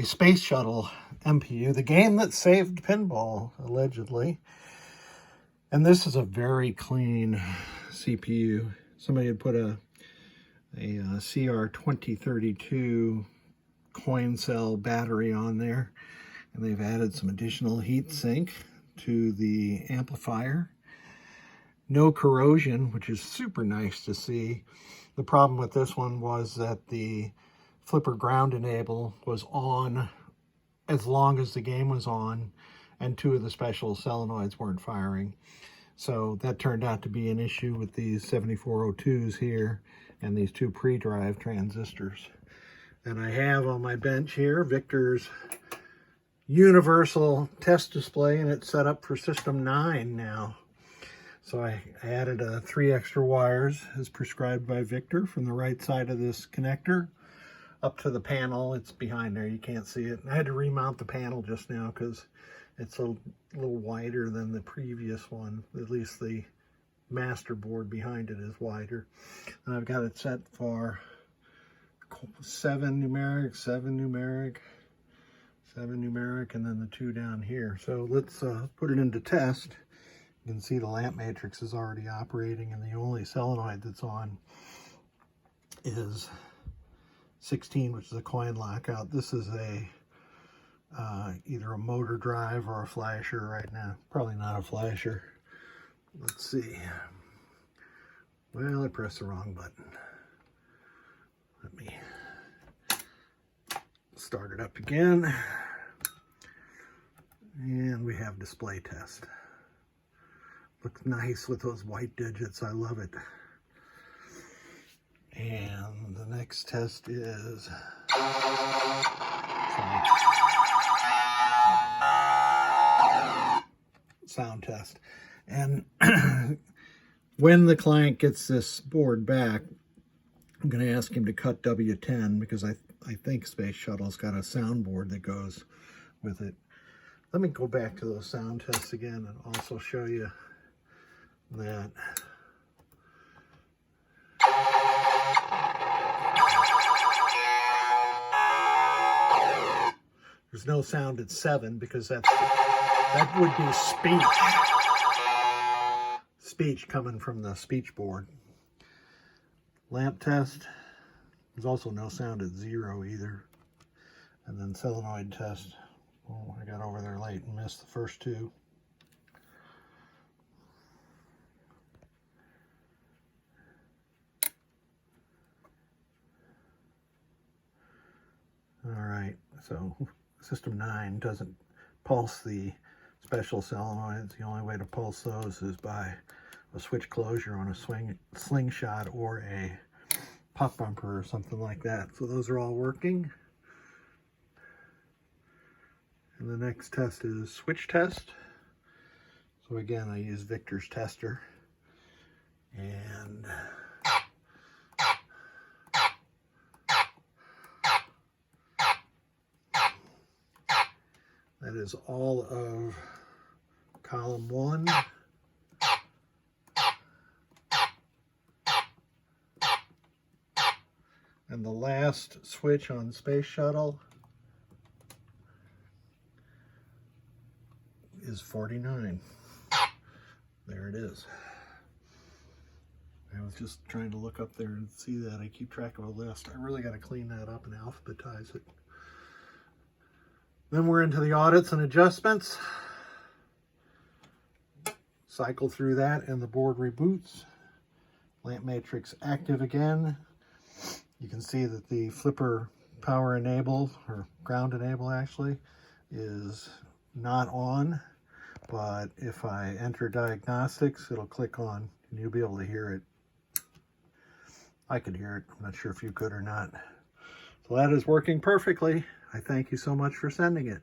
a Space Shuttle MPU, the game that saved pinball, allegedly. And this is a very clean CPU. Somebody had put a CR2032 coin cell battery on there, and they've added some additional heat sink to the amplifier. No corrosion, which is super nice to see. The problem with this one was that the flipper ground enable was on as long as the game was on, and two of the special solenoids weren't firing. So that turned out to be an issue with these 7402s here and these two predrive transistors. And I have on my bench here Victor's universal test display, and it's set up for system 9 now. So I added 3 extra wires as prescribed by Victor from the right side of this connector up to the panel. It's behind there, you can't see it. I had to remount the panel just now because it's a little wider than the previous one. At least the master board behind it is wider. And I've got it set for 7 numeric, 7 numeric, 7 numeric, and then the 2 down here. So let's put it into test. You can see the lamp matrix is already operating, and the only solenoid that's on is 16, which is a coin lockout. This is a either a motor drive or a flasher right now. Probably not a flasher. Let's see. Well, I pressed the wrong button. Let me start it up again. And we have display test. Looks nice with those white digits. I love it. And the next test is sound test. And when the client gets this board back, I'm going to ask him to cut W10 because I think Space Shuttle's got a soundboard that goes with it. Let me go back to those sound tests again and also show you that there's no sound at 7 because that would be speech coming from the speech board. Lamp test, there's also no sound at 0 either. And then solenoid test, oh, I got over there late and missed the first 2. All right, so system 9 doesn't pulse the special solenoids. The only way to pulse those is by a switch closure on a slingshot or a pop bumper or something like that. So those are all working. And the next test is switch test. So again, I use Victor's tester. And that is all of column 1. And the last switch on Space Shuttle is 49. There it is. I was just trying to look up there and see that. I keep track of a list. I really got to clean that up and alphabetize it. Then we're into the audits and adjustments. Cycle through that and the board reboots. Lamp matrix active again. You can see that the flipper power enable, or ground enable actually, is not on. But if I enter diagnostics, it'll click on and you'll be able to hear it. I could hear it. I'm not sure if you could or not. So that is working perfectly. I thank you so much for sending it.